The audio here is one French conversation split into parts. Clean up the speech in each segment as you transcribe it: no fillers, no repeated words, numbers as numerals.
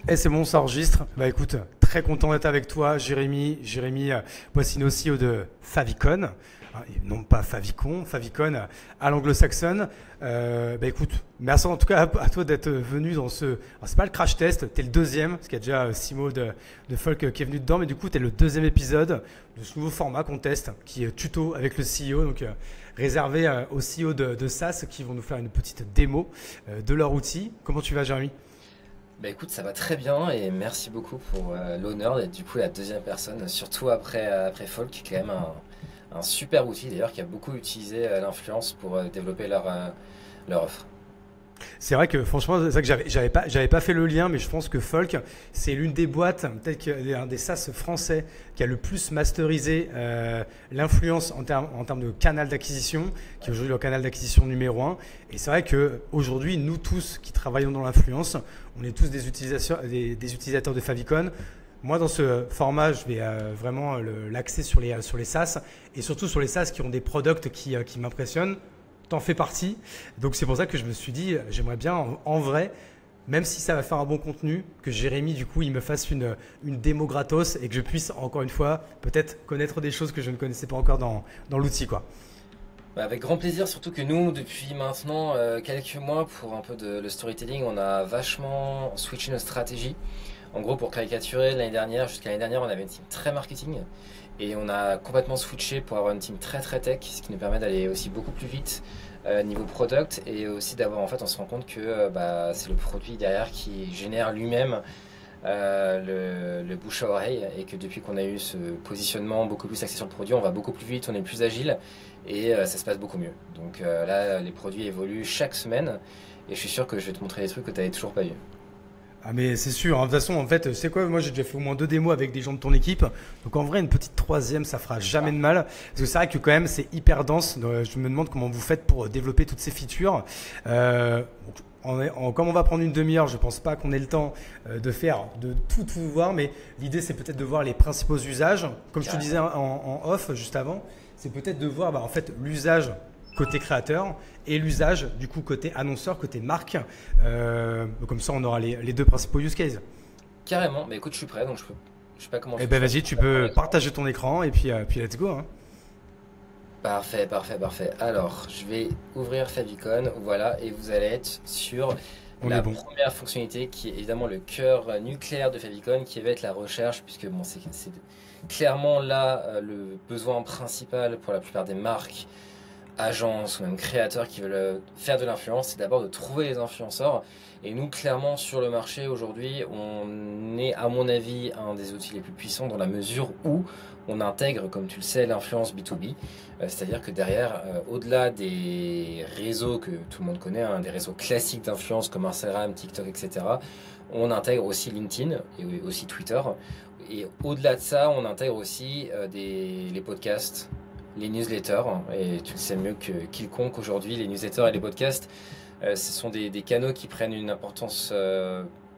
Et c'est bon, ça enregistre. Bah écoute, très content d'être avec toi, Jérémy. Jérémy Boissino, CEO de Favicon. Et non pas Favicon, Favicon à l'anglo-saxonne. Bah écoute, merci en tout cas à toi d'être venu dans ce. Alors, c'est pas le crash test, t'es le deuxième, parce qu'il y a déjà Simo de Folk qui est venu dedans, mais du coup, t'es le deuxième épisode de ce nouveau format qu'on teste, qui est tuto avec le CEO, donc réservé aux CEO de SaaS qui vont nous faire une petite démo de leur outil. Comment tu vas, Jérémy? Bah écoute, ça va très bien et merci beaucoup pour l'honneur d'être du coup la deuxième personne, surtout après Folk, qui est quand même un super outil d'ailleurs qui a beaucoup utilisé l'influence pour développer leur offre. C'est vrai que franchement, c'est vrai que j'avais pas fait le lien, mais je pense que Folk, c'est l'une des boîtes, peut-être qu'un des SaaS français qui a le plus masterisé l'influence en termes de canal d'acquisition, qui est aujourd'hui le canal d'acquisition numéro un. Et c'est vrai qu'aujourd'hui, nous tous qui travaillons dans l'influence, on est tous des utilisateurs de Favicon. Moi, dans ce format, je vais vraiment l'axer sur les SaaS et surtout sur les SaaS qui ont des products qui m'impressionnent. T'en fais partie. Donc c'est pour ça que je me suis dit, j'aimerais bien en vrai, même si ça va faire un bon contenu, que Jérémy, du coup, il me fasse une démo gratos et que je puisse, encore une fois, peut-être connaître des choses que je ne connaissais pas encore dans l'outil, quoi. Bah, avec grand plaisir, surtout que nous, depuis maintenant quelques mois, pour un peu de le storytelling, on a vachement switché notre stratégie. En gros, pour caricaturer, jusqu'à l'année dernière, on avait une team très marketing et on a complètement switché pour avoir une team très très tech, ce qui nous permet d'aller aussi beaucoup plus vite niveau product et aussi d'avoir, en fait, on se rend compte que bah, c'est le produit derrière qui génère lui-même le bouche à oreille et que depuis qu'on a eu ce positionnement beaucoup plus axé sur le produit, on va beaucoup plus vite, on est plus agile et ça se passe beaucoup mieux. Donc là, les produits évoluent chaque semaine et je suis sûr que je vais te montrer des trucs que tu n'avais toujours pas vu. Ah mais c'est sûr, hein. De toute façon, en fait, c'est quoi? Moi, j'ai déjà fait au moins 2 démos avec des gens de ton équipe. Donc en vrai, une petite troisième, ça fera jamais de mal. Parce que c'est vrai que quand même, c'est hyper dense. Donc, je me demande comment vous faites pour développer toutes ces features. Donc, comme on va prendre une demi-heure, je pense pas qu'on ait le temps de tout voir. Mais l'idée, c'est peut-être de voir les principaux usages. Comme je te disais en off juste avant, c'est peut-être de voir en fait l'usage côté créateur et l'usage du coup côté annonceur, côté marque. Comme ça, on aura les deux principaux use cases. Carrément, mais écoute, je suis prêt, donc je sais pas comment Eh tu ben fais. vas-y, tu peux partager ton écran et puis let's go, hein. Parfait, parfait, parfait. Alors, je vais ouvrir Favicon, voilà, et vous allez être sur On est la bon. première fonctionnalité qui est évidemment le cœur nucléaire de Favicon, qui va être la recherche, puisque bon, c'est clairement là le besoin principal pour la plupart des marques, agences ou même créateurs qui veulent faire de l'influence, c'est d'abord de trouver les influenceurs. Et nous, clairement, sur le marché aujourd'hui, on est, à mon avis, un des outils les plus puissants dans la mesure où on intègre, comme tu le sais, l'influence B2B. C'est-à-dire que derrière, au-delà des réseaux que tout le monde connaît, hein, des réseaux classiques d'influence comme Instagram, TikTok, etc., on intègre aussi LinkedIn et aussi Twitter. Et au-delà de ça, on intègre aussi les podcasts, les newsletters, et tu le sais mieux que quiconque aujourd'hui, les newsletters et les podcasts, ce sont des canaux qui prennent une importance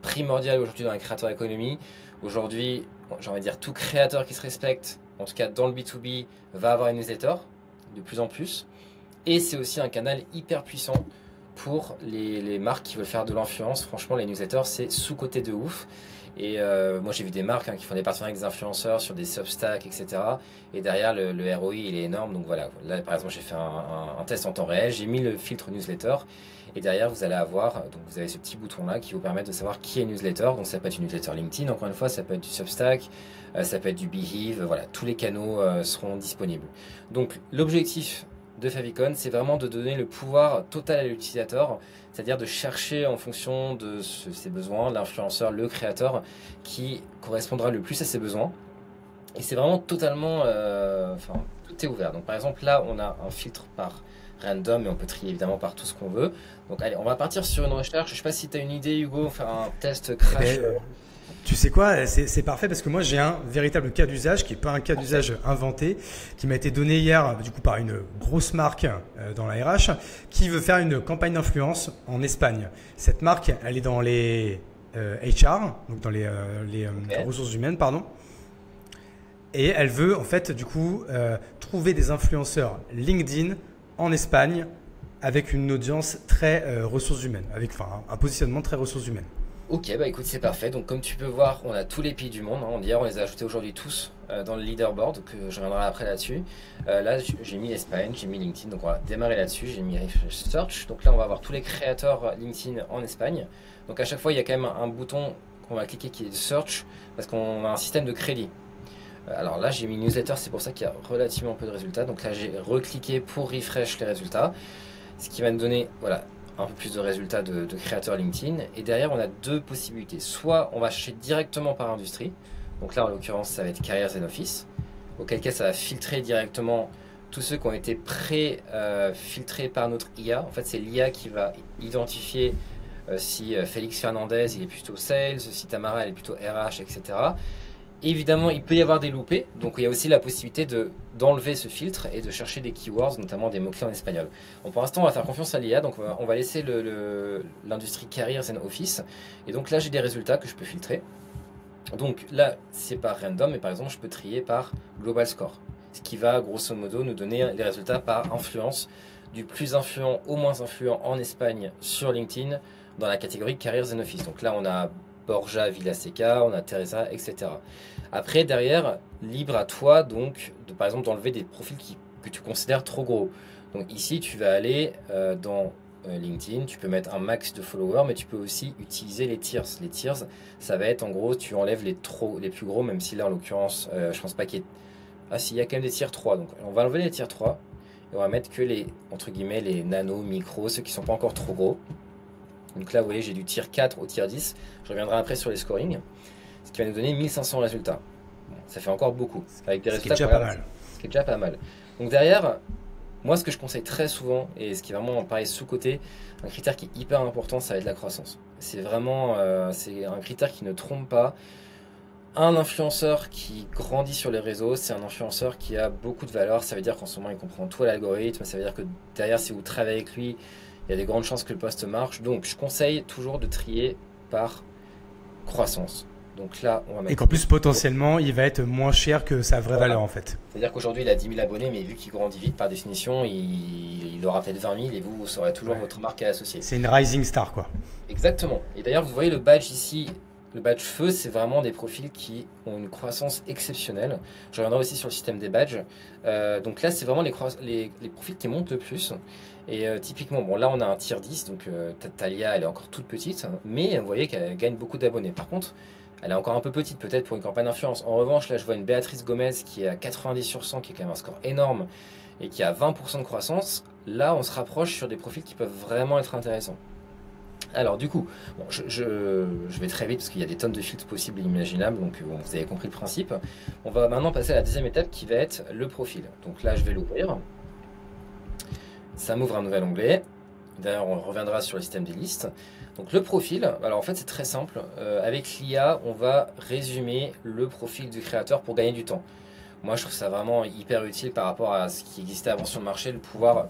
primordiale aujourd'hui dans la créateur économie. Aujourd'hui, j'ai envie de dire, tout créateur qui se respecte, en tout cas dans le B2B, va avoir une newsletter, de plus en plus. Et c'est aussi un canal hyper puissant pour les marques qui veulent faire de l'influence. Franchement, les newsletters, c'est sous-coté de ouf. Et moi, j'ai vu des marques qui font des partenariats avec des influenceurs sur des Substack, etc. Et derrière, le ROI, il est énorme. Donc voilà, là, par exemple, j'ai fait un test en temps réel. J'ai mis le filtre newsletter. Et derrière, vous allez avoir, donc vous avez ce petit bouton-là qui vous permet de savoir qui est newsletter. Donc ça peut être une newsletter LinkedIn, encore une fois, ça peut être du Substack, ça peut être du Beehive. Voilà, tous les canaux seront disponibles. Donc l'objectif de Favicon, c'est vraiment de donner le pouvoir total à l'utilisateur, c'est-à-dire de chercher en fonction de ses besoins, l'influenceur, le créateur, qui correspondra le plus à ses besoins. Et c'est vraiment totalement... Enfin, tout est ouvert. Donc par exemple, là, on a un filtre par random, mais on peut trier évidemment par tout ce qu'on veut. Donc allez, on va partir sur une recherche. Je sais pas si tu as une idée, Hugo, faire un test Eh crash. ben, tu sais quoi, c'est parfait parce que moi j'ai un véritable cas d'usage qui n'est pas un cas d'usage inventé, qui m'a été donné hier du coup par une grosse marque dans la RH qui veut faire une campagne d'influence en Espagne. Cette marque, elle est dans les HR, donc dans les Ok. ressources humaines, pardon. Et elle veut en fait du coup trouver des influenceurs LinkedIn en Espagne avec une audience très ressources humaines, avec enfin un positionnement très ressources humaines. Ok, bah écoute, c'est parfait. Donc comme tu peux voir, on a tous les pays du monde, hein. D'ailleurs, on les a ajoutés aujourd'hui tous dans le leaderboard, que je reviendrai après là-dessus. Là, j'ai mis l'Espagne, j'ai mis LinkedIn, donc on va démarrer là-dessus. J'ai mis Refresh Search. Donc là, on va avoir tous les créateurs LinkedIn en Espagne. Donc à chaque fois, il y a quand même un bouton qu'on va cliquer qui est Search, parce qu'on a un système de crédit. Alors là, j'ai mis Newsletter, c'est pour ça qu'il y a relativement peu de résultats. Donc là, j'ai recliqué pour refresh les résultats, ce qui va nous donner, voilà, un peu plus de résultats de créateurs LinkedIn. Et derrière, on a deux possibilités. Soit on va chercher directement par industrie. Donc là, en l'occurrence, ça va être Careers and Office. Auquel cas, ça va filtrer directement tous ceux qui ont été pré-filtrés par notre IA. En fait, c'est l'IA qui va identifier si Félix Fernandez, il est plutôt sales, si Tamara, elle est plutôt RH, etc. Évidemment, il peut y avoir des loupés, donc il y a aussi la possibilité d'enlever ce filtre et de chercher des keywords, notamment des mots-clés en espagnol. Bon, pour l'instant, on va faire confiance à l'IA, donc on va laisser l'industrie Careers and Office. Et donc là, j'ai des résultats que je peux filtrer. Donc là, c'est pas random, mais par exemple, je peux trier par Global Score, ce qui va grosso modo nous donner les résultats par influence, du plus influent au moins influent en Espagne sur LinkedIn, dans la catégorie Careers and Office. Donc là, on a Borja Villaseca, on a Teresa, etc. Après, derrière, libre à toi, donc, par exemple, d'enlever des profils que tu considères trop gros. Donc ici, tu vas aller dans LinkedIn, tu peux mettre un max de followers, mais tu peux aussi utiliser les tiers. Les tiers, ça va être, en gros, tu enlèves les plus gros, même si là, en l'occurrence, je pense pas qu'il y ait... Ah si, il y a quand même des tiers 3, donc on va enlever les tiers 3, et on va mettre que les, entre guillemets, les nano, micro, ceux qui sont pas encore trop gros. Donc là, vous voyez, j'ai du tier 4 au tier 10. Je reviendrai après sur les scorings. Ce qui va nous donner 1500 résultats. Bon, ça fait encore beaucoup. Avec des résultats, Ce qui est déjà pas mal. Ce qui est déjà pas mal. Donc derrière, moi, ce que je conseille très souvent, et ce qui est vraiment, pareil, sous-côté, un critère qui est hyper important, ça va être la croissance. C'est vraiment c'est un critère qui ne trompe pas. Un influenceur qui grandit sur les réseaux, c'est un influenceur qui a beaucoup de valeur. Ça veut dire qu'en ce moment, il comprend tout l'algorithme. Ça veut dire que derrière, si vous travaillez avec lui, il y a des grandes chances que le poste marche. Donc, je conseille toujours de trier par croissance. Donc là, on va mettre... Et qu'en plus, potentiellement, il va être moins cher que sa vraie valeur, en fait. C'est-à-dire qu'aujourd'hui, il a 10 000 abonnés, mais vu qu'il grandit vite, par définition, il aura peut-être 20 000 et vous saurez toujours votre marque à associer. C'est une rising star, quoi. Exactement. Et d'ailleurs, vous voyez le badge ici, le badge feu, c'est vraiment des profils qui ont une croissance exceptionnelle. Je reviendrai aussi sur le système des badges. Donc là, c'est vraiment les profils qui montent le plus. Et typiquement, bon là on a un tier 10, donc Talia elle est encore toute petite, hein, mais vous voyez qu'elle gagne beaucoup d'abonnés. Par contre, elle est encore un peu petite peut-être pour une campagne d'influence. En revanche, là je vois une Béatrice Gomez qui est à 90 sur 100, qui est quand même un score énorme, et qui a 20% de croissance. Là on se rapproche sur des profils qui peuvent vraiment être intéressants. Alors du coup, bon, je vais très vite parce qu'il y a des tonnes de filtres possibles et imaginables, donc bon, vous avez compris le principe. On va maintenant passer à la deuxième étape qui va être le profil. Donc là je vais l'ouvrir. Ça m'ouvre un nouvel onglet. D'ailleurs, on reviendra sur le système des listes. Donc le profil, alors en fait c'est très simple. Avec l'IA, on va résumer le profil du créateur pour gagner du temps. Moi, je trouve ça vraiment hyper utile par rapport à ce qui existait avant sur le marché, de pouvoir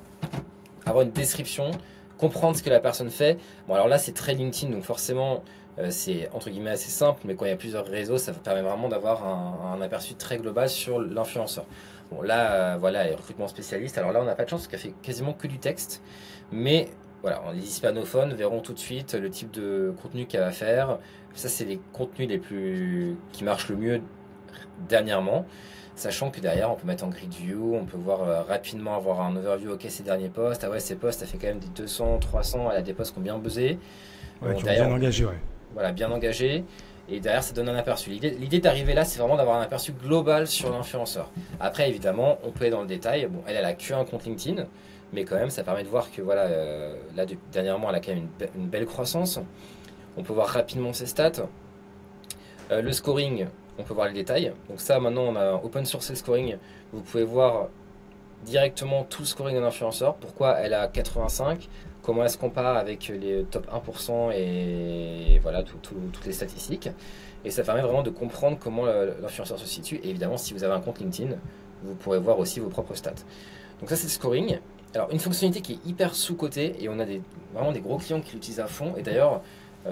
avoir une description, comprendre ce que la personne fait. Bon, alors là, c'est très LinkedIn, donc forcément, c'est entre guillemets assez simple, mais quand il y a plusieurs réseaux, ça permet vraiment d'avoir un aperçu très global sur l'influenceur. Bon là, voilà, les recrutements spécialistes. Alors là, on n'a pas de chance parce qu'elle fait quasiment que du texte. Mais voilà, les hispanophones verront tout de suite le type de contenu qu'elle va faire. Ça, c'est les contenus qui marchent le mieux dernièrement. Sachant que derrière, on peut mettre en grid view, on peut voir rapidement avoir un overview. Ok, ces derniers posts. Ah ouais, ces posts, ça fait quand même des 200, 300. Elle a des posts qui ont bien buzzé. Ouais, qui ont bien engagé, ouais. Voilà, bien engagé. Et derrière, ça donne un aperçu. L'idée d'arriver là, c'est vraiment d'avoir un aperçu global sur l'influenceur. Après, évidemment, on peut aller dans le détail. Bon, elle a que un compte LinkedIn, mais quand même, ça permet de voir que voilà, là, dernièrement, elle a quand même une belle croissance. On peut voir rapidement ses stats. Le scoring, on peut voir les détails. Donc ça, maintenant, on a open source le scoring. Vous pouvez voir directement tout le scoring d'un influenceur. Pourquoi elle a 85 ? Comment elle se compare avec les top 1% et voilà toutes les statistiques. Et ça permet vraiment de comprendre comment l'influenceur se situe. Et évidemment, si vous avez un compte LinkedIn, vous pourrez voir aussi vos propres stats. Donc ça, c'est le scoring. Alors, une fonctionnalité qui est hyper sous-cotée, et on a vraiment des gros clients qui l'utilisent à fond. Et d'ailleurs,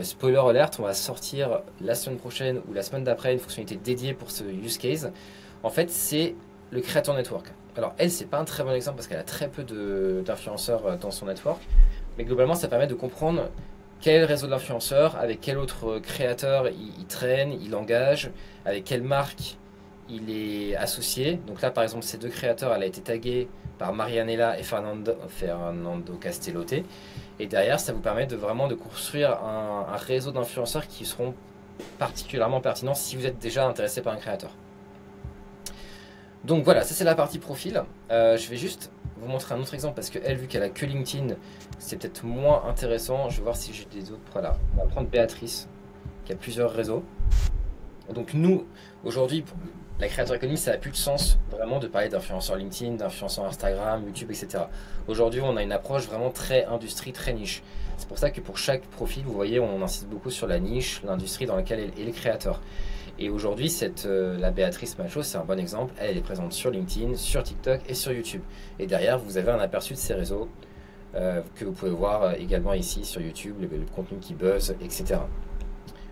spoiler alert, on va sortir la semaine prochaine ou la semaine d'après une fonctionnalité dédiée pour ce use case. En fait, c'est le Creator Network. Alors, elle, c'est pas un très bon exemple parce qu'elle a très peu d'influenceurs dans son network. Mais globalement, ça permet de comprendre quel réseau d'influenceurs, avec quel autre créateur il traîne, il engage, avec quelle marque il est associé. Donc là, par exemple, ces deux créateurs, elle a été taguée par Marianela et Fernando Castellote. Et derrière, ça vous permet de vraiment de construire un réseau d'influenceurs qui seront particulièrement pertinents si vous êtes déjà intéressé par un créateur. Donc voilà, ça c'est la partie profil. Je vais juste vous montrer un autre exemple parce qu'elle, vu qu'elle a que LinkedIn, c'est peut-être moins intéressant. Je vais voir si j'ai des autres. Voilà, on va prendre Béatrice qui a plusieurs réseaux. Donc nous, aujourd'hui, pour la créateur économie, ça n'a plus de sens vraiment de parler d'influenceurs LinkedIn, d'influenceurs Instagram, YouTube, etc. Aujourd'hui, on a une approche vraiment très industrie, très niche. C'est pour ça que pour chaque profil, vous voyez, on insiste beaucoup sur la niche, l'industrie dans laquelle est le créateur. Et aujourd'hui, la Béatrice Macho, c'est un bon exemple. Elle est présente sur LinkedIn, sur TikTok et sur YouTube. Et derrière, vous avez un aperçu de ces réseaux que vous pouvez voir également ici sur YouTube, le contenu qui buzz, etc.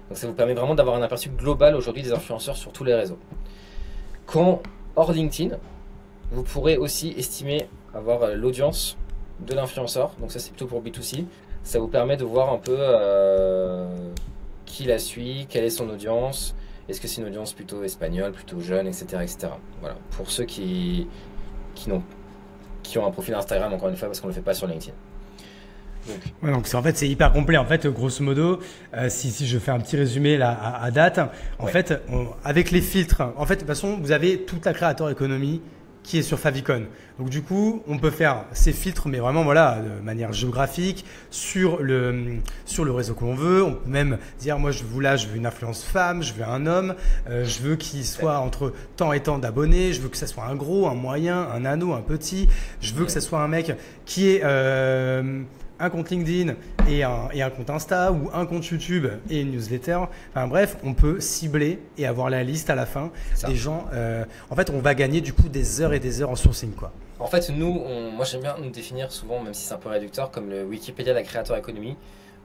Donc ça vous permet vraiment d'avoir un aperçu global aujourd'hui des influenceurs sur tous les réseaux. Quand hors LinkedIn, vous pourrez aussi estimer avoir l'audience de l'influenceur. Donc ça c'est plutôt pour B2C. Ça vous permet de voir un peu qui la suit, quelle est son audience. Est-ce que c'est une audience plutôt espagnole, plutôt jeune, etc. etc. Voilà. Pour ceux qui ont un profil Instagram, encore une fois, parce qu'on ne le fait pas sur LinkedIn. Donc en fait c'est hyper complet. En fait, grosso modo, si je fais un petit résumé là à date, en fait, avec les filtres, en fait de toute façon vous avez toute la créateur économie qui est sur Favicon. Donc du coup, on peut faire ces filtres, mais vraiment voilà, de manière géographique, sur le réseau que l'on veut. On peut même dire, moi je veux une influence femme, je veux un homme, je veux qu'il soit entre tant et tant d'abonnés, je veux que ça soit un gros, un moyen, un nano, un petit, je veux que ça soit un mec qui est un compte LinkedIn et un compte Insta ou un compte YouTube et une newsletter. Enfin bref, on peut cibler et avoir la liste à la fin des gens. En fait, on va gagner du coup des heures et des heures en sourcing, quoi. En fait, moi j'aime bien nous définir souvent, même si c'est un peu réducteur, comme le Wikipédia de la créateur économie,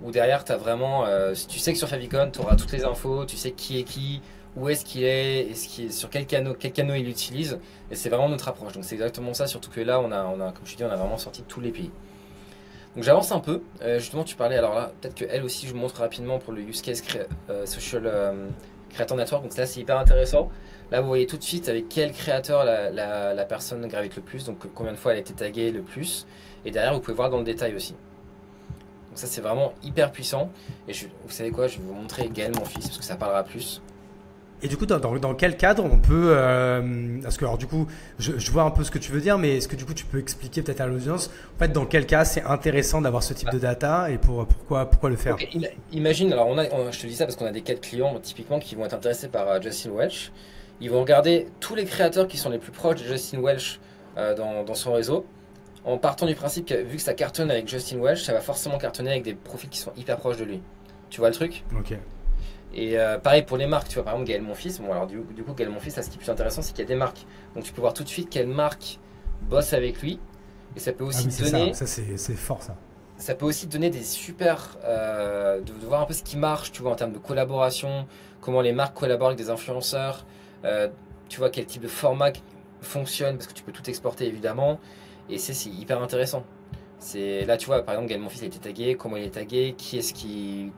où derrière tu as vraiment, tu sais que sur Favicon, tu auras toutes les infos, tu sais qui est qui, où est-ce qu'il est, sur quel canot il utilise, et c'est vraiment notre approche. Donc c'est exactement ça, surtout que là, on a, comme je te dis, on a vraiment sorti tous les pays. Donc j'avance un peu, justement tu parlais, alors là peut-être qu'elle aussi je vous montre rapidement pour le use case social creator network, donc là c'est hyper intéressant. Là vous voyez tout de suite avec quel créateur la personne gravite le plus, donc combien de fois elle a été taguée le plus, et derrière vous pouvez voir dans le détail aussi. Donc ça c'est vraiment hyper puissant, et vous savez quoi, je vais vous montrer Gaël mon fils, parce que ça parlera plus. Et du coup, dans quel cadre on peut... parce que alors du coup, je vois un peu ce que tu veux dire, mais est-ce que du coup tu peux expliquer peut-être à l'audience, en fait, dans quel cas c'est intéressant d'avoir ce type de data et pourquoi le faire? Okay, imagine, alors je te dis ça parce qu'on a des cas de clients typiquement qui vont être intéressés par Justin Welch. Ils vont regarder tous les créateurs qui sont les plus proches de Justin Welch dans son réseau, en partant du principe que vu que ça cartonne avec Justin Welch, ça va forcément cartonner avec des profils qui sont hyper proches de lui. Tu vois le truc? Ok. Et pareil pour les marques, tu vois, par exemple Gaël Monfils. Bon, alors du coup, Gaël Monfils, là, ce qui est plus intéressant, c'est qu'il y a des marques. Donc tu peux voir tout de suite quelle marque bosse avec lui. Et ça peut aussi donner. Ça c'est fort ça. Ça peut aussi donner des super. De voir un peu ce qui marche, tu vois, en termes de collaboration, comment les marques collaborent avec des influenceurs, tu vois, quel type de format fonctionne, parce que tu peux tout exporter évidemment. Et c'est hyper intéressant. Là, tu vois, par exemple, Gaël Monfils a été tagué, comment il est tagué, qui est-ce qui.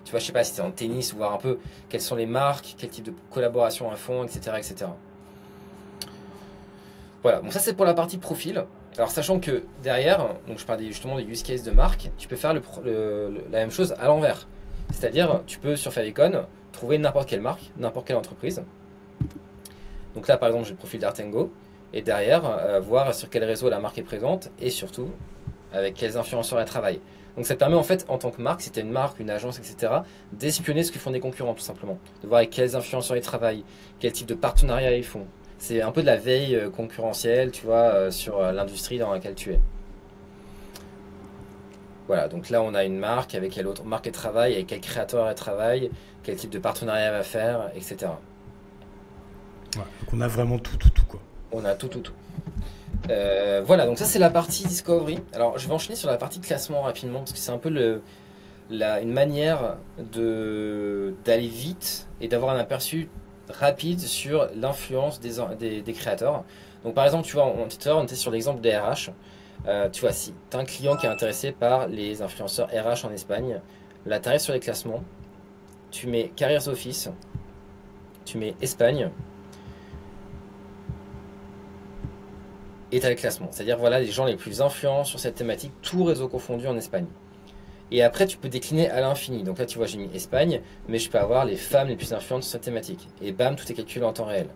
Tu vois, je sais pas si c'est en tennis, voir un peu quelles sont les marques, quel type de collaboration elles font, etc., etc. Voilà, donc ça c'est pour la partie profil. Alors sachant que derrière, donc je parlais justement des use cases de marque, tu peux faire la même chose à l'envers. C'est-à-dire, tu peux sur Favicon trouver n'importe quelle marque, n'importe quelle entreprise. Donc là par exemple j'ai le profil d'Artengo, et derrière voir sur quel réseau la marque est présente, et surtout avec quels influenceurs elle travaille. Donc ça te permet en fait en tant que marque, si tu es une marque, une agence, etc., d'espionner ce que font des concurrents tout simplement. De voir avec quels influenceurs ils travaillent, quel type de partenariat ils font. C'est un peu de la veille concurrentielle, tu vois, sur l'industrie dans laquelle tu es. Voilà, donc là on a une marque, avec quelle autre marque elle travaille, avec quel créateur elle travaille, quel type de partenariat elle va faire, etc. Ouais, donc on a vraiment tout quoi. On a tout. Voilà, donc ça c'est la partie discovery. Alors je vais enchaîner sur la partie classement rapidement parce que c'est un peu une manière d'aller vite et d'avoir un aperçu rapide sur l'influence des créateurs. Donc par exemple, tu vois, on était sur l'exemple des RH. Tu vois, si tu as un client qui est intéressé par les influenceurs RH en Espagne, Là, tu arrives sur les classements, tu mets Careers Office, tu mets Espagne, et tu as le classement. C'est-à-dire, voilà, les gens les plus influents sur cette thématique, tout réseau confondu en Espagne. Et après, tu peux décliner à l'infini. Donc là, tu vois, j'ai mis Espagne, mais je peux avoir les femmes les plus influentes sur cette thématique. Et bam, tout est calculé en temps réel.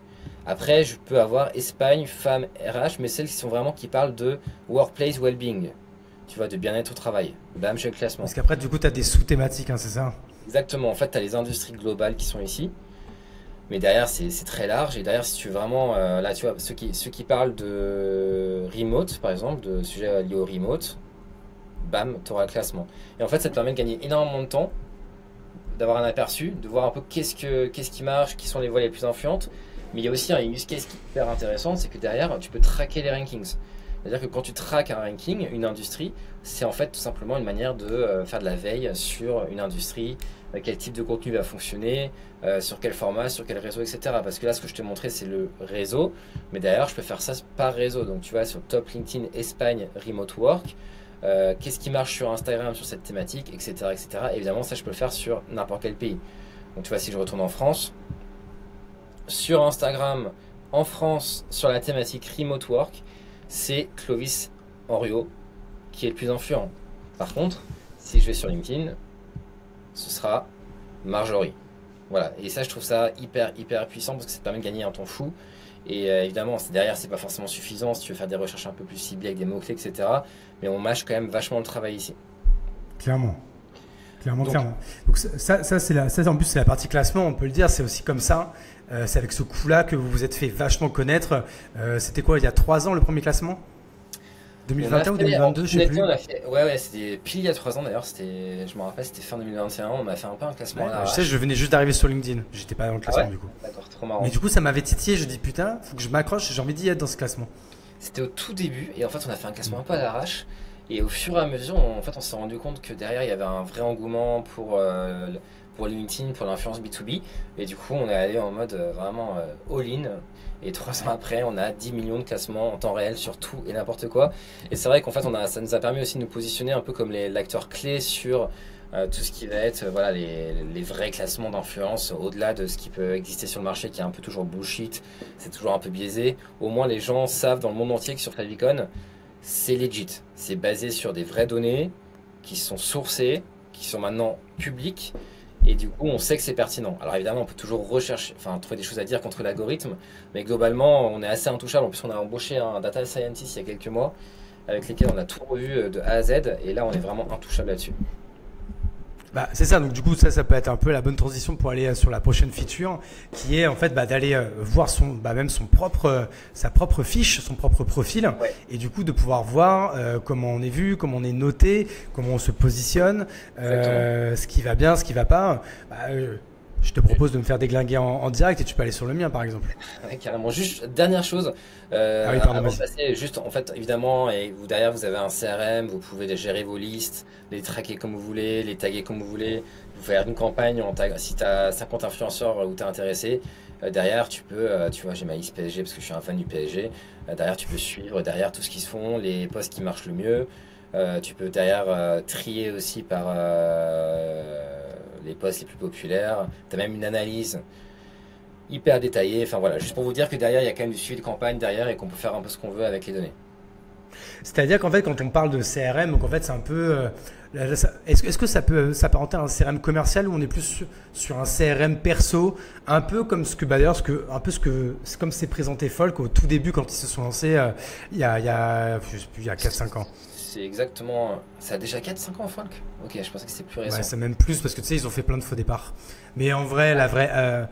Après, je peux avoir Espagne, femmes, RH, mais celles qui sont vraiment qui parlent de workplace well-being. Tu vois, de bien-être au travail. Bam, j'ai le classement. Parce qu'après, du coup, tu as des sous-thématiques, hein, c'est ça? Exactement. En fait, tu as les industries globales qui sont ici. Mais derrière, c'est très large. Et derrière, si tu veux vraiment, là, tu vois, ceux qui parlent de remote, par exemple, de sujets liés au remote, bam, tu auras le classement. Et en fait, ça te permet de gagner énormément de temps, d'avoir un aperçu, de voir un peu qu'est-ce qui marche, qui sont les voies les plus influentes. Mais il y a aussi un use case qui est hyper intéressant, c'est que derrière, tu peux traquer les rankings. C'est-à-dire que quand tu traques un ranking, une industrie, c'est en fait tout simplement une manière de faire de la veille sur une industrie, quel type de contenu va fonctionner, sur quel format, sur quel réseau, etc. Parce que là, ce que je t'ai montré, c'est le réseau, mais derrière, je peux faire ça par réseau. Donc tu vois, sur Top LinkedIn Espagne Remote Work, qu'est-ce qui marche sur Instagram sur cette thématique, etc., etc. Évidemment, ça, je peux le faire sur n'importe quel pays. Donc tu vois, si je retourne en France, sur Instagram, en France, sur la thématique Remote Work, c'est Clovis Henriot qui est le plus influent. Par contre, si je vais sur LinkedIn, ce sera Marjorie. Voilà, et ça, je trouve ça hyper puissant parce que ça te permet de gagner un temps fou. Et évidemment, derrière, c'est pas forcément suffisant si tu veux faire des recherches un peu plus ciblées avec des mots-clés, etc. Mais on mâche quand même vachement le travail ici. Clairement. Clairement. Donc ça en plus, c'est la partie classement, on peut le dire, c'est aussi comme ça. C'est avec ce coup-là que vous vous êtes fait vachement connaître. C'était quoi, il y a 3 ans, le premier classement? 2021 ou 2022, je sais plus. Ouais, c'était pile il y a 3 ans d'ailleurs. Je me rappelle, c'était fin 2021. On a fait un peu un classement. Je sais, je venais juste d'arriver sur LinkedIn. J'étais pas dans le classement du coup. D'accord, trop marrant. Mais du coup, ça m'avait titillé. Je dis putain, faut que je m'accroche. J'ai envie d'y être dans ce classement. C'était au tout début et en fait, on a fait un classement un peu à l'arrache. Et au fur et à mesure, on s'est rendu compte que derrière, il y avait un vrai engouement pour LinkedIn, pour l'influence B2B. Et du coup, on est allé en mode vraiment all-in. Et 3 ans après, on a 10 millions de classements en temps réel sur tout et n'importe quoi. Et c'est vrai qu'en fait, ça nous a permis aussi de nous positionner un peu comme l'acteur clé sur tout ce qui va être voilà, les vrais classements d'influence, au-delà de ce qui peut exister sur le marché, qui est un peu toujours bullshit, c'est toujours un peu biaisé. Au moins, les gens savent dans le monde entier que sur Favicon, c'est legit. C'est basé sur des vraies données qui sont sourcées, qui sont maintenant publiques. Et du coup, on sait que c'est pertinent. Alors évidemment, on peut toujours trouver des choses à dire contre l'algorithme, mais globalement, on est assez intouchable. En plus, on a embauché un data scientist il y a quelques mois, avec lesquels on a tout revu de A à Z, et là, on est vraiment intouchable là-dessus. Bah, c'est ça, donc du coup ça peut être un peu la bonne transition pour aller sur la prochaine feature qui est en fait d'aller voir sa propre fiche, son propre profil et du coup de pouvoir voir comment on est vu, comment on est noté, comment on se positionne, ce qui va bien, ce qui va pas. Je te propose de me faire déglinguer en direct et tu peux aller sur le mien par exemple. Ouais, carrément. Juste dernière chose, avant de passer, juste en fait évidemment, et derrière vous avez un CRM, vous pouvez gérer vos listes, les traquer comme vous voulez, les taguer comme vous voulez, vous faire une campagne si tu as 50 influenceurs où tu es intéressé, derrière tu peux, tu vois j'ai ma liste PSG parce que je suis un fan du PSG, derrière tu peux suivre derrière tout ce qui se font, les posts qui marchent le mieux, tu peux derrière trier aussi par les posts les plus populaires, tu as même une analyse hyper détaillée, enfin voilà, juste pour vous dire que derrière il y a quand même du suivi de campagne derrière et qu'on peut faire un peu ce qu'on veut avec les données. C'est-à-dire qu'en fait quand on parle de CRM, donc en fait c'est un peu, est-ce que ça peut s'apparenter à un CRM commercial ou on est plus sur un CRM perso, un peu comme c'est comme c'est présenté Folk au tout début quand ils se sont lancés il y a 4-5 ans. C'est exactement. Ça a déjà 4-5 ans, Folk. Ok, je pensais que c'était plus récent. Ouais, c'est même plus parce que tu sais, ils ont fait plein de faux départs. Mais en vrai, la vraie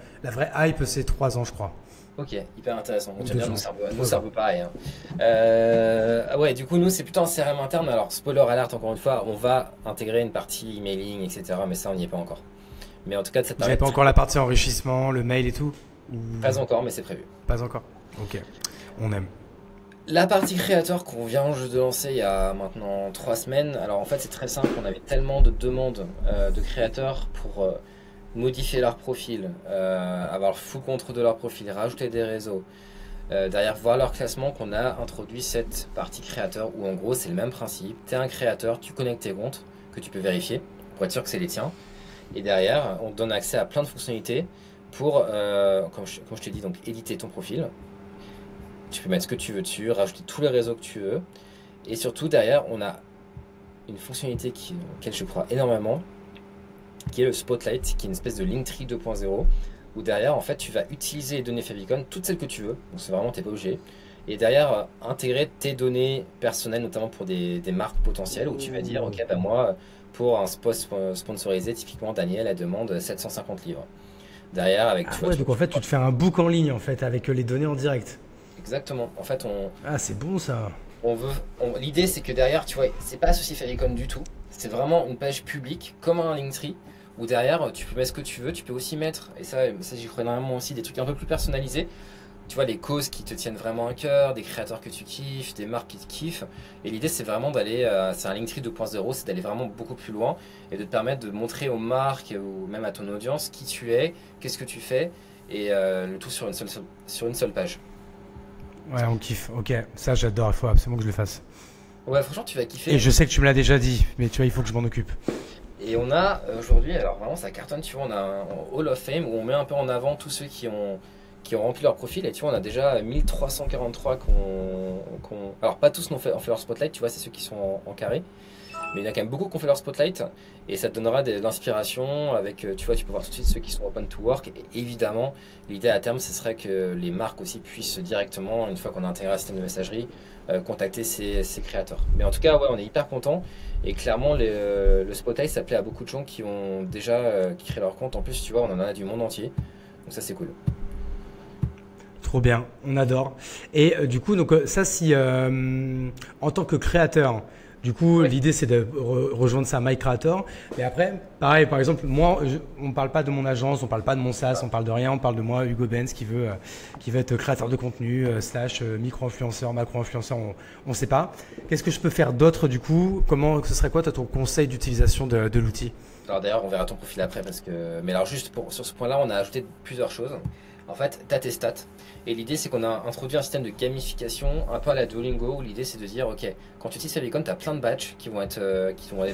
hype, c'est 3 ans, je crois. Ok, hyper intéressant. On bien, nous, c'est un peu pareil. Hein. Ouais, du coup, nous, c'est plutôt un CRM interne. Alors, spoiler alert, encore une fois, on va intégrer une partie emailing, etc. Mais ça, on n'y est pas encore. Mais en tout cas, ça permet. Vous n'avez pas encore la partie enrichissement, le mail et tout Pas encore, mais c'est prévu. Pas encore. Ok, on aime. La partie créateur qu'on vient juste de lancer il y a maintenant 3 semaines, alors en fait c'est très simple, on avait tellement de demandes de créateurs pour modifier leur profil, avoir le full contrôle de leur profil, rajouter des réseaux, derrière voir leur classement qu'on a introduit cette partie créateur où en gros c'est le même principe, tu es un créateur, tu connectes tes comptes que tu peux vérifier, pour être sûr que c'est les tiens. Et derrière, on te donne accès à plein de fonctionnalités pour, comme je t'ai dit, donc éditer ton profil. Tu peux mettre ce que tu veux dessus, rajouter tous les réseaux que tu veux. Et surtout, derrière, on a une fonctionnalité auquel je crois énormément, qui est le Spotlight, qui est une espèce de Linktree 2.0, où derrière, en fait, tu vas utiliser les données Favicon, toutes celles que tu veux. Donc, c'est vraiment, t'es pas obligé. Et derrière, intégrer tes données personnelles, notamment pour des marques potentielles, où tu vas dire, ok, bah moi, pour un spot sponsorisé, typiquement, Daniel, elle demande 750 livres. Derrière, avec Ah ouais, donc en fait, tu te fais un book en ligne, en fait, avec les données en direct. Exactement. En fait, Ah, c'est bon, ça. l'idée, c'est que derrière, tu vois, c'est pas associé Favicon du tout. C'est vraiment une page publique, comme un Linktree, où derrière, tu peux mettre ce que tu veux. Tu peux aussi mettre, et ça j'y crois énormément aussi, des trucs un peu plus personnalisés. Tu vois, les causes qui te tiennent vraiment à cœur, des créateurs que tu kiffes, des marques qui te kiffent. Et l'idée, c'est vraiment d'aller, c'est un Linktree 2.0, c'est d'aller vraiment beaucoup plus loin et de te permettre de montrer aux marques ou même à ton audience qui tu es, qu'est-ce que tu fais, et le tout sur une seule page. Ouais, on kiffe. Ok, ça j'adore, il faut absolument que je le fasse. Ouais, franchement, tu vas kiffer. Et je sais que tu me l'as déjà dit, mais tu vois, il faut que je m'en occupe. Et on a aujourd'hui, alors vraiment ça cartonne, tu vois, on a un Hall of Fame où on met un peu en avant tous ceux qui ont rempli leur profil. Et tu vois, on a déjà 1343 alors pas tous ont fait leur spotlight, tu vois, c'est ceux qui sont en carré. Mais il y en a quand même beaucoup qui ont fait leur spotlight. Et ça te donnera de l'inspiration avec, tu vois, tu peux voir tout de suite ceux qui sont open to work. Et évidemment, l'idée à terme, ce serait que les marques aussi puissent directement, une fois qu'on a intégré un système de messagerie, contacter ces créateurs. Mais en tout cas, ouais, on est hyper content. Et clairement, le spotlight, ça plaît à beaucoup de gens qui ont déjà qui créent leur compte. En plus, tu vois, on en a du monde entier. Donc ça, c'est cool. Trop bien, on adore. Et du coup, donc ça, si en tant que créateur, du coup, Ouais. l'idée c'est de rejoindre ça My Creator. Mais après, pareil, par exemple, moi, on ne parle pas de mon agence, on ne parle pas de mon SaaS, on parle de rien, on parle de moi, Hugo Benz, qui veut être créateur de contenu, slash micro-influenceur, macro-influenceur, on ne sait pas. Qu'est-ce que je peux faire d'autre du coup? Ce serait quoi toi, ton conseil d'utilisation de l'outil? Alors d'ailleurs, on verra ton profil après parce que. Mais alors juste sur ce point-là, on a ajouté plusieurs choses. En fait, tu as tes stats. Et l'idée, c'est qu'on a introduit un système de gamification un peu à la Duolingo où l'idée, c'est de dire, ok, quand tu utilises Favicon, tu as plein de badges qui vont être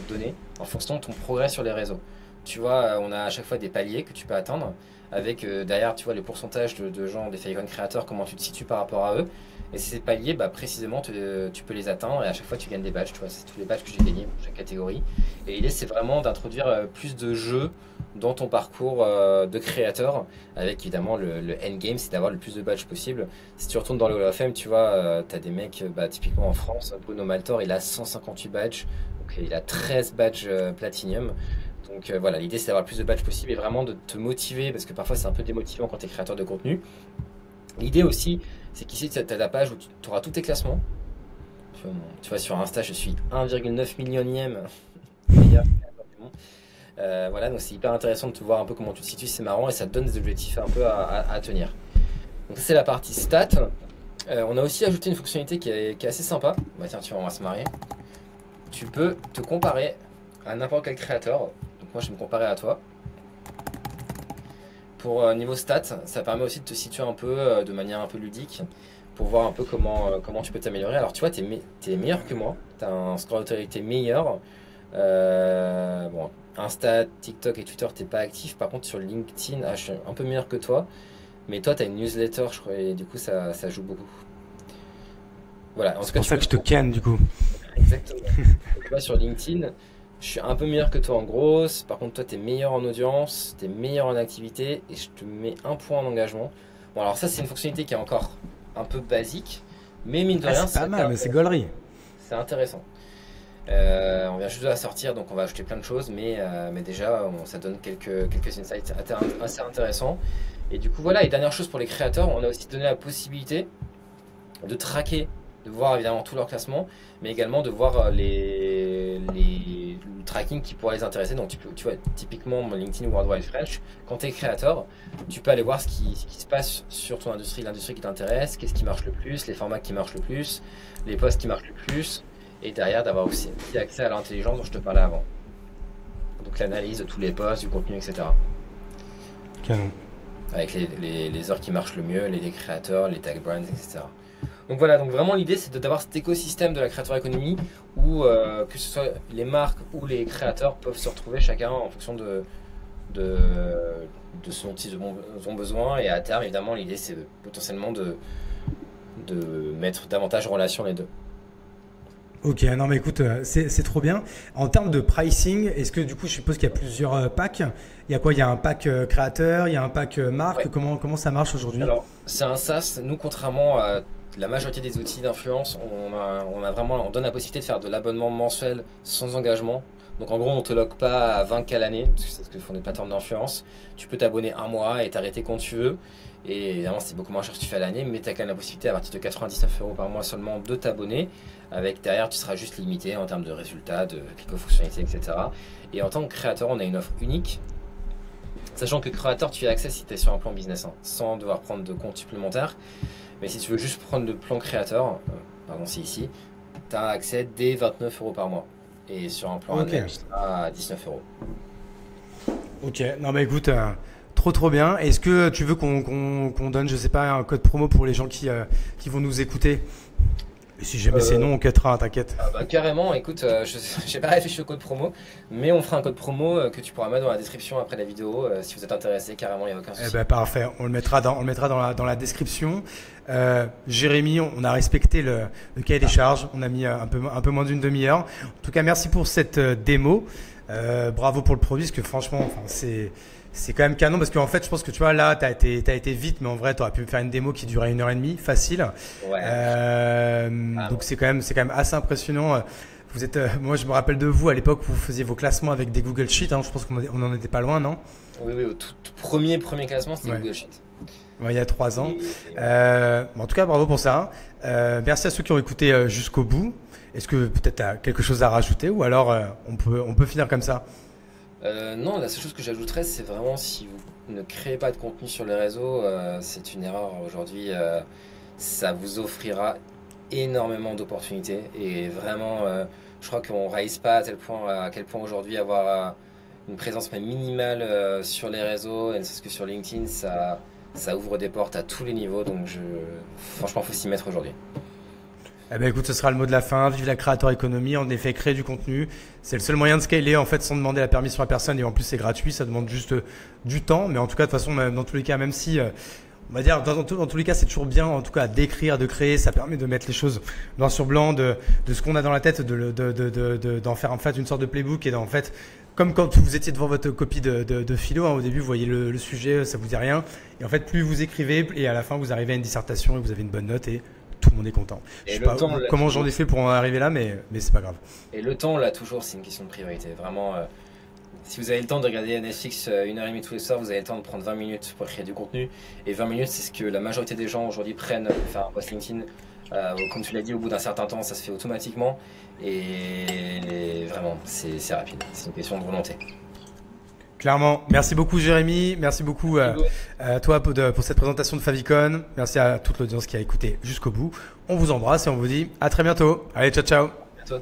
donnés en fonction de ton progrès sur les réseaux. Tu vois, on a à chaque fois des paliers que tu peux atteindre avec derrière, tu vois, les pourcentages de gens, des Favicon créateurs, comment tu te situes par rapport à eux. Et ces paliers, bah, précisément, tu peux les atteindre et à chaque fois, tu gagnes des badges. Tu vois, c'est tous les badges que j'ai gagnés pour chaque catégorie. Et l'idée, c'est vraiment d'introduire plus de jeux dans ton parcours de créateur, avec évidemment le endgame, c'est d'avoir le plus de badges possible. Si tu retournes dans le Hall of Fame, tu vois, tu as des mecs, typiquement en France, Bruno Maltor, il a 158 badges, donc il a 13 badges Platinum. Donc voilà, l'idée c'est d'avoir le plus de badges possible et vraiment de te motiver, parce que parfois c'est un peu démotivant quand tu es créateur de contenu. L'idée aussi, c'est qu'ici tu as la page où tu auras tous tes classements. Tu vois, sur Insta, je suis 1,9 millionième meilleur créateur du monde. Voilà, donc c'est hyper intéressant de te voir un peu comment tu te situes, c'est marrant et ça te donne des objectifs un peu à tenir. Donc ça c'est la partie stats. On a aussi ajouté une fonctionnalité qui est assez sympa. Bah tiens, tu vois, on va se marier. Tu peux te comparer à n'importe quel créateur. Donc moi je vais me comparer à toi. Pour niveau stats, ça permet aussi de te situer un peu de manière un peu ludique pour voir un peu comment tu peux t'améliorer. Alors tu vois, t'es meilleur que moi, tu as un score d'autorité meilleur. Bon, Insta, TikTok et Twitter, t'es pas actif. Par contre, sur LinkedIn, je suis un peu meilleur que toi. Mais toi, tu as une newsletter, je crois, et du coup, ça joue beaucoup. Voilà, en tout C'est cas, pour ça que je te ken du coup. exactement. Donc, tu vois, sur LinkedIn, je suis un peu meilleur que toi en grosse. Par contre, toi, tu es meilleur en audience, tu es meilleur en activité et je te mets un point en engagement. Bon, alors ça, c'est une fonctionnalité qui est encore un peu basique, mais mine de rien, C'est pas mal, mais c'est gaulerie. c'est intéressant. On vient juste de la sortir, donc on va ajouter plein de choses, mais déjà, ça donne quelques insights assez intéressants. Et du coup, voilà, et dernière chose pour les créateurs, on a aussi donné la possibilité de traquer, de voir évidemment tout leur classement, mais également de voir le tracking qui pourrait les intéresser. Donc tu vois, typiquement mon LinkedIn Worldwide French, quand tu es créateur, tu peux aller voir ce qui se passe sur ton industrie, l'industrie qui t'intéresse, qu'est-ce qui marche le plus, les formats qui marchent le plus, les posts qui marchent le plus, et derrière d'avoir aussi accès à l'intelligence dont je te parlais avant. Donc l'analyse de tous les posts, du contenu, etc. Canon. Avec les heures qui marchent le mieux, les créateurs, les tag brands, etc. Donc voilà, donc vraiment l'idée c'est d'avoir cet écosystème de la creator economy où que ce soit les marques ou les créateurs peuvent se retrouver chacun en fonction de, de ce dont ils ont besoin. Et à terme, évidemment, l'idée c'est potentiellement de mettre davantage en relation les deux. Ok, non mais écoute, c'est trop bien. En termes de pricing, est-ce que du coup, je suppose qu'il y a plusieurs packs. Il y a quoi? Il y a un pack créateur, il y a un pack marque. Ouais. Comment ça marche aujourd'hui? Alors, c'est un SaaS. Nous, contrairement à la majorité des outils d'influence, on donne la possibilité de faire de l'abonnement mensuel sans engagement. Donc en gros, on te lock pas à 20K l'année, parce que c'est ce que font les plateformes d'influence. Tu peux t'abonner un mois et t'arrêter quand tu veux. Et évidemment, c'est beaucoup moins cher que tu fais à l'année, mais tu as quand même la possibilité à partir de 99 € par mois seulement de t'abonner. Avec derrière, tu seras juste limité en termes de résultats, de quelques fonctionnalités, etc. Et en tant que créateur, on a une offre unique. Sachant que créateur, tu as accès si tu es sur un plan business, hein, sans devoir prendre de compte supplémentaire. Mais si tu veux juste prendre le plan créateur, pardon, c'est ici, tu as accès dès 29 € par mois. Et sur un plan Ok. annuel, tu seras à 19 €. Ok, non mais écoute, trop bien. Est-ce que tu veux qu'on donne, je sais pas, un code promo pour les gens qui vont nous écouter? Et si jamais c'est non, on cuttera, hein, t'inquiète. Ah bah, carrément, écoute, je n'ai pas réfléchi au code promo, mais on fera un code promo que tu pourras mettre dans la description après la vidéo. Si vous êtes intéressé, carrément, il n'y a aucun Eh souci. ben, parfait, on le mettra dans la description. Jérémy, on a respecté le cahier des charges, on a mis un peu moins d'une demi-heure. En tout cas, merci pour cette démo. Bravo pour le produit, parce que franchement, enfin, c'est quand même canon, parce qu'en fait, je pense que tu vois, là, t'as été vite, mais en vrai, tu aurais pu me faire une démo qui durait 1h30, facile. Ouais. Donc c'est quand même assez impressionnant. Vous êtes, moi, je me rappelle de vous à l'époque où vous faisiez vos classements avec des Google Sheets, hein, je pense qu'on en était pas loin, non? Oui, oui, au tout premier classement, c'était Ouais. Google Sheet. Ouais, il y a 3 ans. Et- Bon, en tout cas, bravo pour ça. Merci à ceux qui ont écouté jusqu'au bout. Est-ce que peut-être tu as quelque chose à rajouter ou alors on peut finir comme ça? non, la seule chose que j'ajouterais, c'est vraiment si vous ne créez pas de contenu sur les réseaux, c'est une erreur aujourd'hui. Ça vous offrira énormément d'opportunités et vraiment, je crois qu'on réalise pas à quel point aujourd'hui avoir une présence même minimale sur les réseaux, et ne serait-ce que sur LinkedIn, ça ouvre des portes à tous les niveaux. Donc, franchement, faut s'y mettre aujourd'hui. Eh ben écoute, ce sera le mot de la fin. Vive la creator economy. En effet, créer du contenu, c'est le seul moyen de scaler en fait sans demander la permission à personne et en plus c'est gratuit. Ça demande juste du temps, mais en tout cas de toute façon, dans tous les cas, même si on va dire dans tous les cas, c'est toujours bien en tout cas d'écrire, de créer. Ça permet de mettre les choses noir sur blanc, de ce qu'on a dans la tête, d'en faire en fait une sorte de playbook et en fait. Comme quand vous étiez devant votre copie de philo, hein, au début, vous voyez le sujet, ça vous dit rien. Et en fait, plus vous écrivez, et à la fin, vous arrivez à une dissertation et vous avez une bonne note et tout le monde est content. Je Et sais le pas temps, là, comment j'en ai fait pour en arriver là, mais c'est pas grave. Et le temps, là, toujours, c'est une question de priorité. Vraiment, si vous avez le temps de regarder Netflix 1h30 tous les soirs, vous avez le temps de prendre 20 minutes pour créer du contenu. Et 20 minutes, c'est ce que la majorité des gens aujourd'hui prennent pour faire un post LinkedIn. Comme tu l'as dit, au bout d'un certain temps, ça se fait automatiquement. Et vraiment, c'est rapide. C'est une question de volonté. Clairement. Merci beaucoup, Jérémy. Merci beaucoup à toi pour cette présentation de Favicon. Merci à toute l'audience qui a écouté jusqu'au bout. On vous embrasse et on vous dit à très bientôt. Allez, ciao, ciao. À toi.